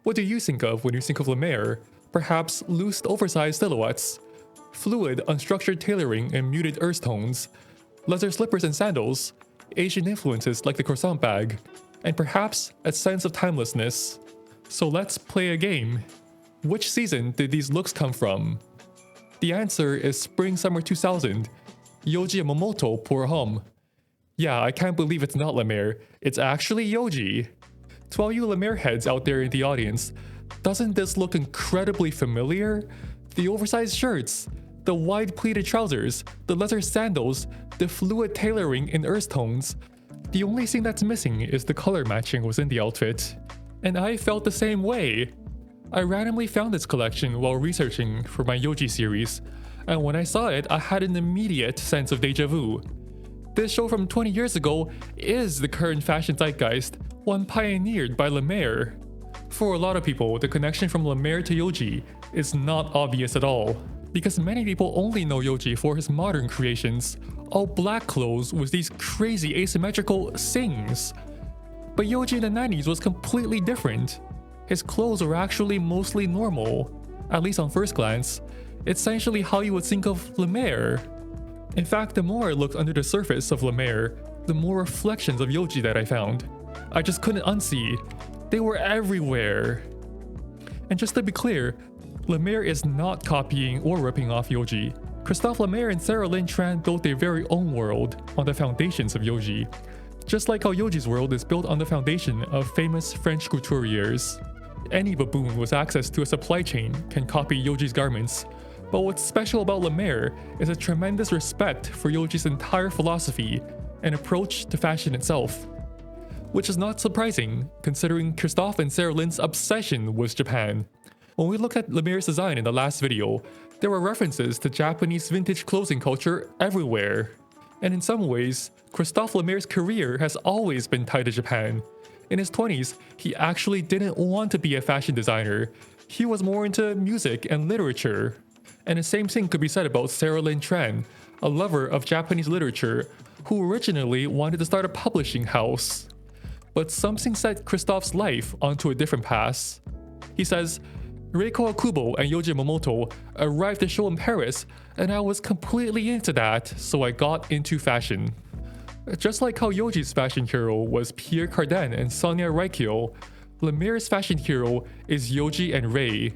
What do you think of when you think of Lemaire? Perhaps loose, oversized silhouettes, fluid, unstructured tailoring in muted earth tones, leather slippers and sandals, Asian influences like the croissant bag, and perhaps a sense of timelessness. So let's play a game. Which season did these looks come from? The answer is Spring-Summer 2000, Yohji Yamamoto 𝗵𝗀𝗂𝘀. Yeah, I can't believe it's not Lemaire, it's actually Yohji. To all you Lemaire heads out there in the audience, doesn't this look incredibly familiar? The oversized shirts, the wide pleated trousers, the leather sandals, the fluid tailoring in earth tones. The only thing that's missing is the color matching within the outfit. And I felt the same way. I randomly found this collection while researching for my Yohji series, and when I saw it, I had an immediate sense of deja vu. This show from 20 years ago is the current fashion zeitgeist, one pioneered by Lemaire. For a lot of people, the connection from Lemaire to Yohji is not obvious at all, because many people only know Yohji for his modern creations, all black clothes with these crazy asymmetrical things. But Yohji in the 90s was completely different. His clothes were actually mostly normal, at least on first glance, essentially how you would think of Lemaire. In fact, the more I looked under the surface of Lemaire, the more reflections of Yohji that I found. I just couldn't unsee. They were everywhere. And just to be clear, Lemaire is not copying or ripping off Yohji. Christophe Lemaire and Sarah-Linh Tran built their very own world on the foundations of Yohji, just like how Yohji's world is built on the foundation of famous French couturiers. Any baboon with access to a supply chain can copy Yohji's garments, but what's special about Lemaire is a tremendous respect for Yohji's entire philosophy and approach to fashion itself. Which is not surprising, considering Christophe and Sarah-Lin's obsession with Japan. When we looked at Lemaire's design in the last video, there were references to Japanese vintage clothing culture everywhere. And in some ways, Christophe Lemaire's career has always been tied to Japan. In his 20s, he actually didn't want to be a fashion designer. He was more into music and literature. And the same thing could be said about Sarah-Linh Tran, a lover of Japanese literature, who originally wanted to start a publishing house. But something set Christophe's life onto a different path. He says, Reiko Akubo and Yohji Yamamoto arrived to show in Paris, and I was completely into that, so I got into fashion. Just like how Yohji's fashion hero was Pierre Cardin and Sonia Rykiel, Lemaire's fashion hero is Yohji and Ray.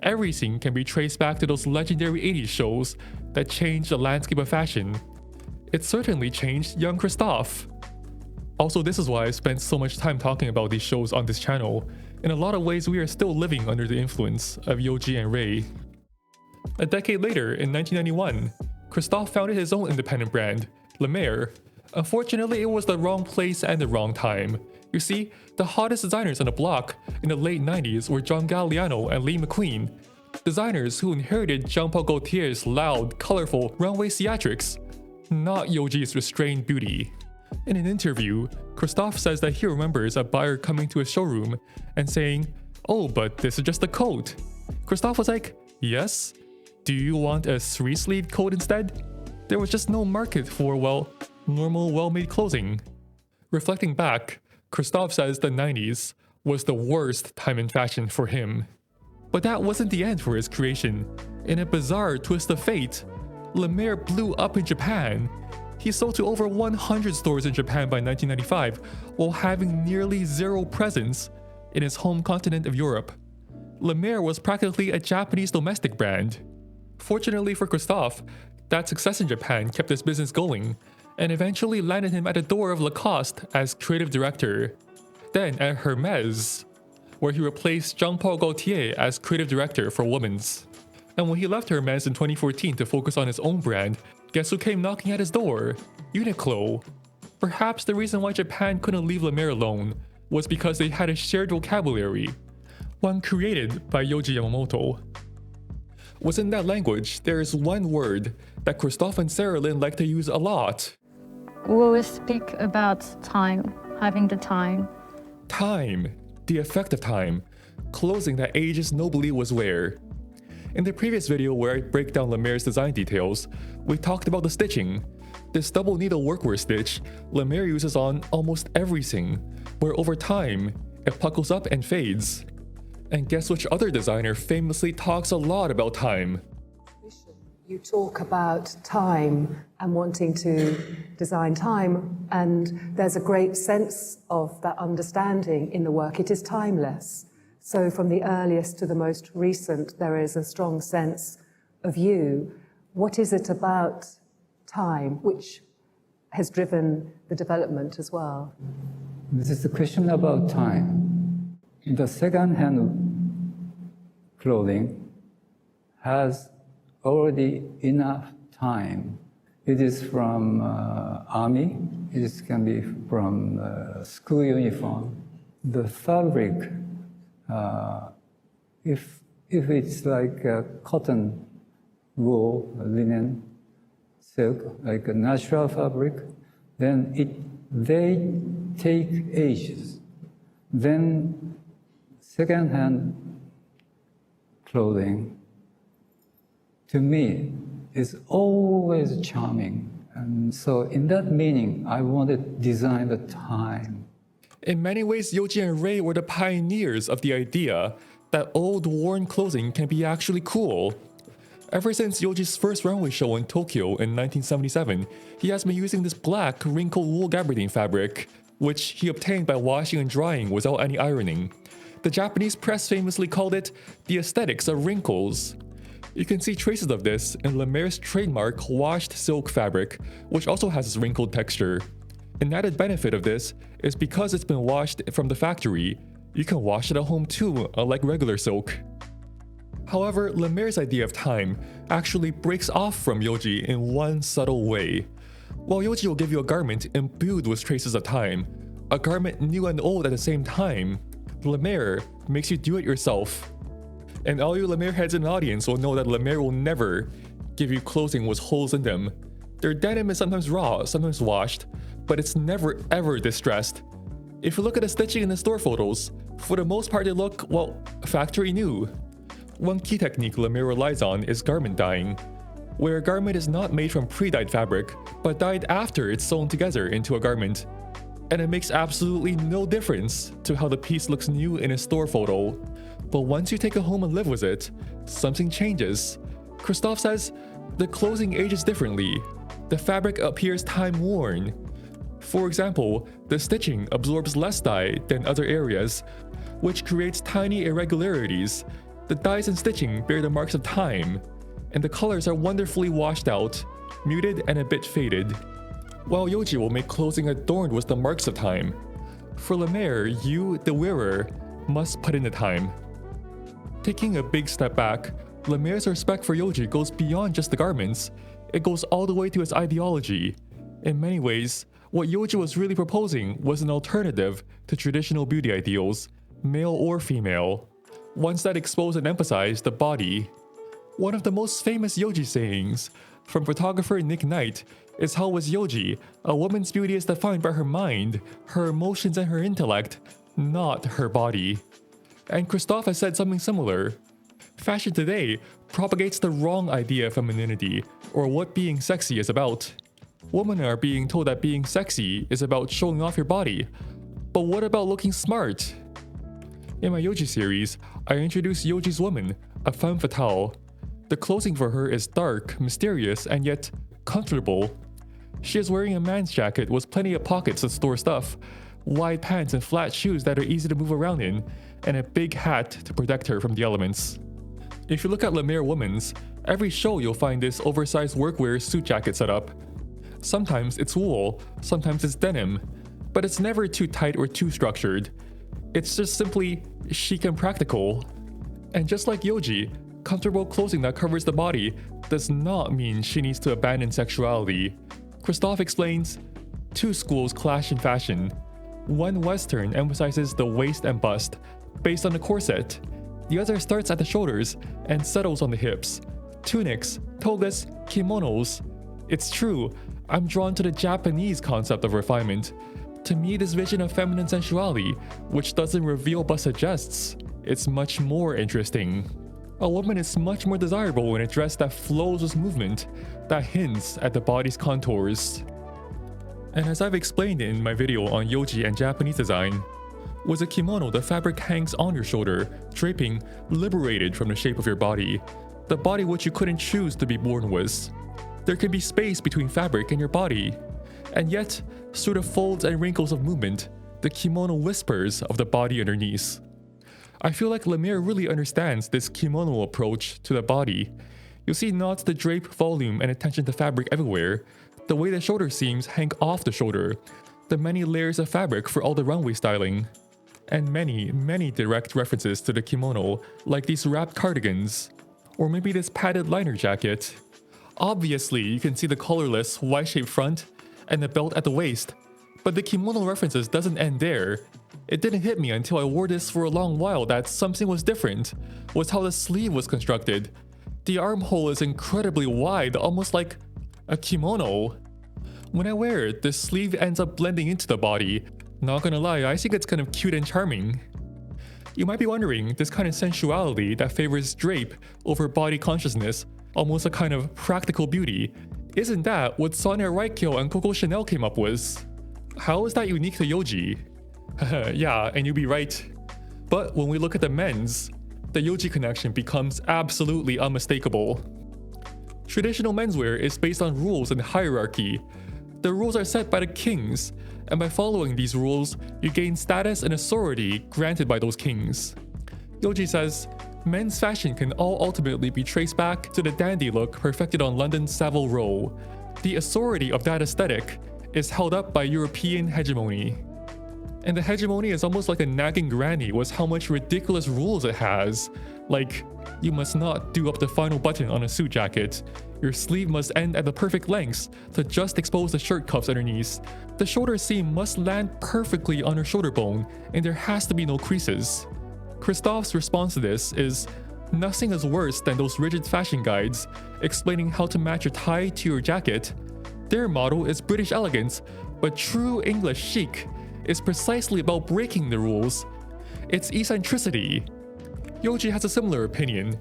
Everything can be traced back to those legendary 80s shows that changed the landscape of fashion. It certainly changed young Christophe. Also, this is why I spent so much time talking about these shows on this channel. In a lot of ways, we are still living under the influence of Yohji and Ray. A decade later, in 1991, Christophe founded his own independent brand, Lemaire. Unfortunately, it was the wrong place and the wrong time. You see, the hottest designers on the block in the late 90s were John Galliano and Lee McQueen, designers who inherited Jean-Paul Gaultier's loud, colorful runway theatrics, not Yohji's restrained beauty. In an interview, Christophe says that he remembers a buyer coming to his showroom and saying, "Oh, but this is just a coat." Christophe was like, "Yes? Do you want a 3-sleeve coat instead?" There was just no market for, well, normal, well-made clothing. Reflecting back, Christophe says the 90s was the worst time in fashion for him. But that wasn't the end for his creation. In a bizarre twist of fate, Lemaire blew up in Japan. He sold to over 100 stores in Japan by 1995, while having nearly zero presence in his home continent of Europe. Lemaire was practically a Japanese domestic brand. Fortunately for Christophe, that success in Japan kept his business going, and eventually landed him at the door of Lacoste as creative director. Then at Hermès, where he replaced Jean-Paul Gaultier as creative director for women's. And when he left Hermès in 2014 to focus on his own brand, guess who came knocking at his door? Uniqlo. Perhaps the reason why Japan couldn't leave Lemaire alone was because they had a shared vocabulary, one created by Yohji Yamamoto. Within that language, there is one word that Christophe and Sarah-Linh like to use a lot. We always speak about time, having the time. Time, the effect of time, clothing that ages nobly was wear. In the previous video where I break down Lemaire's design details, we talked about the stitching. This double needle workwear stitch, Lemaire uses on almost everything, where over time, it puckles up and fades. And guess which other designer famously talks a lot about time? You talk about time and wanting to design time, and there's a great sense of that understanding in the work. It is timeless. So from the earliest to the most recent, there is a strong sense of you. What is it about time which has driven the development as well? This is the question about time. The second-hand clothing has already enough time. It is from army, it can be from school uniform. The fabric, if it's like cotton, wool, linen, silk, like a natural fabric, then they take ages. Then second-hand clothing, to me, is always charming. And so in that meaning, I wanted to design the time. In many ways, Yohji and Ray were the pioneers of the idea that old worn clothing can be actually cool. Ever since Yohji's first runway show in Tokyo in 1977, he has been using this black wrinkled wool gabardine fabric, which he obtained by washing and drying without any ironing. The Japanese press famously called it the aesthetics of wrinkles. You can see traces of this in Lemaire's trademark washed silk fabric, which also has this wrinkled texture. An added benefit of this is because it's been washed from the factory, you can wash it at home too, unlike regular silk. However, Lemaire's idea of time actually breaks off from Yohji in one subtle way. While Yohji will give you a garment imbued with traces of time, a garment new and old at the same time, Lemaire makes you do it yourself. And all you Lemaire heads in the audience will know that Lemaire will never give you clothing with holes in them. Their denim is sometimes raw, sometimes washed, but it's never ever distressed. If you look at the stitching in the store photos, for the most part they look, well, factory new. One key technique Lemaire relies on is garment dyeing, where a garment is not made from pre-dyed fabric, but dyed after it's sewn together into a garment. And it makes absolutely no difference to how the piece looks new in a store photo. But once you take it home and live with it, something changes. Christophe says, the clothing ages differently. The fabric appears time-worn. For example, the stitching absorbs less dye than other areas, which creates tiny irregularities. The dyes and stitching bear the marks of time, and the colors are wonderfully washed out, muted and a bit faded. While Yohji will make clothing adorned with the marks of time, for Lemaire, you, the wearer, must put in the time. Taking a big step back, Lemaire's respect for Yohji goes beyond just the garments. It goes all the way to his ideology. In many ways, what Yohji was really proposing was an alternative to traditional beauty ideals, male or female, ones that expose and emphasize the body. One of the most famous Yohji sayings from photographer Nick Knight is how with Yohji, a woman's beauty is defined by her mind, her emotions and her intellect, not her body. And Christophe has said something similar. Fashion today propagates the wrong idea of femininity, or what being sexy is about. Women are being told that being sexy is about showing off your body. But what about looking smart? In my Yohji series, I introduce Yohji's woman, a femme fatale. The clothing for her is dark, mysterious, and yet comfortable. She is wearing a man's jacket with plenty of pockets to store stuff, wide pants and flat shoes that are easy to move around in, and a big hat to protect her from the elements. If you look at Lemaire women's, every show you'll find this oversized workwear suit jacket setup. Sometimes it's wool, sometimes it's denim, but it's never too tight or too structured. It's just simply chic and practical. And just like Yohji, comfortable clothing that covers the body does not mean she needs to abandon sexuality. Christophe explains, two schools clash in fashion. One Western emphasizes the waist and bust, based on the corset. The other starts at the shoulders and settles on the hips. Tunics, togas, kimonos. It's true, I'm drawn to the Japanese concept of refinement. To me, this vision of feminine sensuality, which doesn't reveal but suggests, it's much more interesting. A woman is much more desirable in a dress that flows with movement, that hints at the body's contours. And as I've explained in my video on Yohji and Japanese design, Was a kimono the fabric hangs on your shoulder, draping, liberated from the shape of your body, the body which you couldn't choose to be born with. There can be space between fabric and your body, and yet, through the folds and wrinkles of movement, the kimono whispers of the body underneath. I feel like Lemaire really understands this kimono approach to the body. You'll see nods to drape volume and attention to fabric everywhere, the way the shoulder seams hang off the shoulder, the many layers of fabric for all the runway styling, and many direct references to the kimono, like these wrapped cardigans, or maybe this padded liner jacket. Obviously, you can see the collarless, Y-shaped front and the belt at the waist, but the kimono references doesn't end there. It didn't hit me until I wore this for a long while that something was different, was how the sleeve was constructed. The armhole is incredibly wide, almost like a kimono. When I wear it, the sleeve ends up blending into the body. Not gonna lie, I think it's kind of cute and charming. You might be wondering, this kind of sensuality that favors drape over body consciousness, almost a kind of practical beauty, isn't that what Sonia Rykiel and Coco Chanel came up with? How is that unique to Yohji? Yeah, and you'd be right. But when we look at the men's, the Yohji connection becomes absolutely unmistakable. Traditional menswear is based on rules and hierarchy. The rules are set by the kings, and by following these rules, you gain status and authority granted by those kings. Yohji says, men's fashion can all ultimately be traced back to the dandy look perfected on London's Savile Row. The authority of that aesthetic is held up by European hegemony. And the hegemony is almost like a nagging granny with how much ridiculous rules it has. Like, you must not do up the final button on a suit jacket. Your sleeve must end at the perfect lengths to just expose the shirt cuffs underneath. The shoulder seam must land perfectly on your shoulder bone, and there has to be no creases. Christophe's response to this is, nothing is worse than those rigid fashion guides explaining how to match your tie to your jacket. Their motto is British elegance, but true English chic is precisely about breaking the rules. It's eccentricity. Yohji has a similar opinion.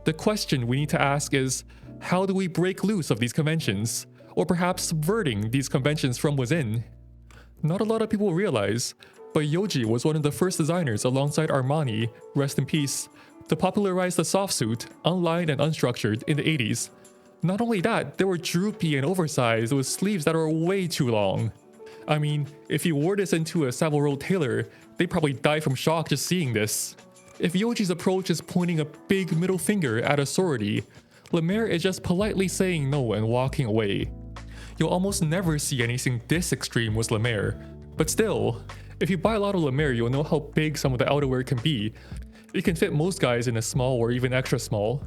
The question we need to ask is, how do we break loose of these conventions? Or perhaps subverting these conventions from within? Not a lot of people realize, but Yohji was one of the first designers alongside Armani, rest in peace, to popularize the soft suit, unlined and unstructured, in the 80s. Not only that, they were droopy and oversized with sleeves that are way too long. I mean, if you wore this into a Savile Row tailor, they'd probably die from shock just seeing this. If Yohji's approach is pointing a big middle finger at authority, Lemaire is just politely saying no and walking away. You'll almost never see anything this extreme with Lemaire, but still, if you buy a lot of Lemaire, you'll know how big some of the outerwear can be. It can fit most guys in a small or even extra small.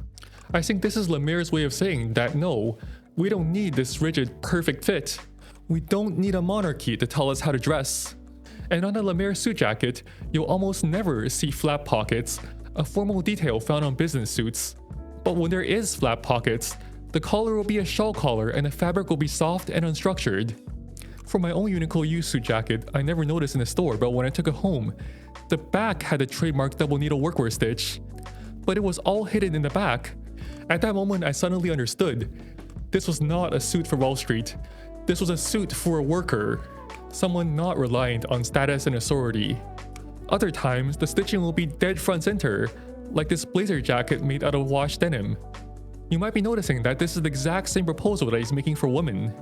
I think this is Lemaire's way of saying that no, we don't need this rigid, perfect fit. We don't need a monarchy to tell us how to dress. And on a Lemaire suit jacket, you'll almost never see flap pockets, a formal detail found on business suits. But when there is flap pockets, the collar will be a shawl collar and the fabric will be soft and unstructured. For my own Uniqlo U suit jacket, I never noticed in the store, but when I took it home, the back had the trademark double needle workwear stitch. But it was all hidden in the back. At that moment, I suddenly understood. This was not a suit for Wall Street. This was a suit for a worker, someone not reliant on status and authority. Other times, the stitching will be dead front center, like this blazer jacket made out of washed denim. You might be noticing that this is the exact same proposal that he's making for women.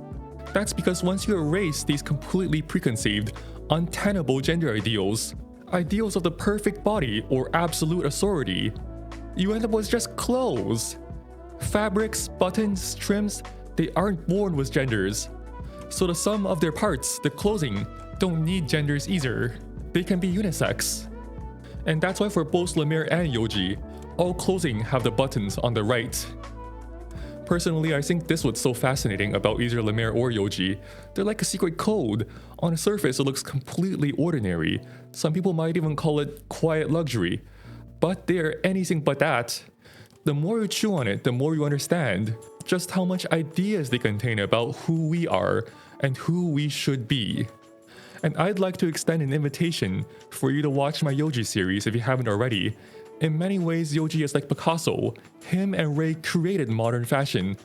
That's because once you erase these completely preconceived, untenable gender ideals of the perfect body or absolute authority, you end up with just clothes. Fabrics, buttons, trims, they aren't born with genders. So the sum of their parts, the clothing, don't need genders either. They can be unisex. And that's why for both Lemaire and Yohji, all clothing have the buttons on the right. Personally, I think this what's so fascinating about either Lemaire or Yohji. They're like a secret code. On the surface, it looks completely ordinary. Some people might even call it quiet luxury. But they're anything but that. The more you chew on it, the more you understand just how much ideas they contain about who we are and who we should be. And I'd like to extend an invitation for you to watch my Yohji series if you haven't already. In many ways, Yohji is like Picasso. Him and Ray created modern fashion.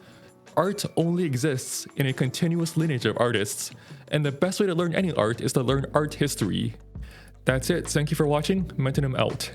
Art only exists in a continuous lineage of artists, and the best way to learn any art is to learn art history. That's it. Thank you for watching. Maintenance out.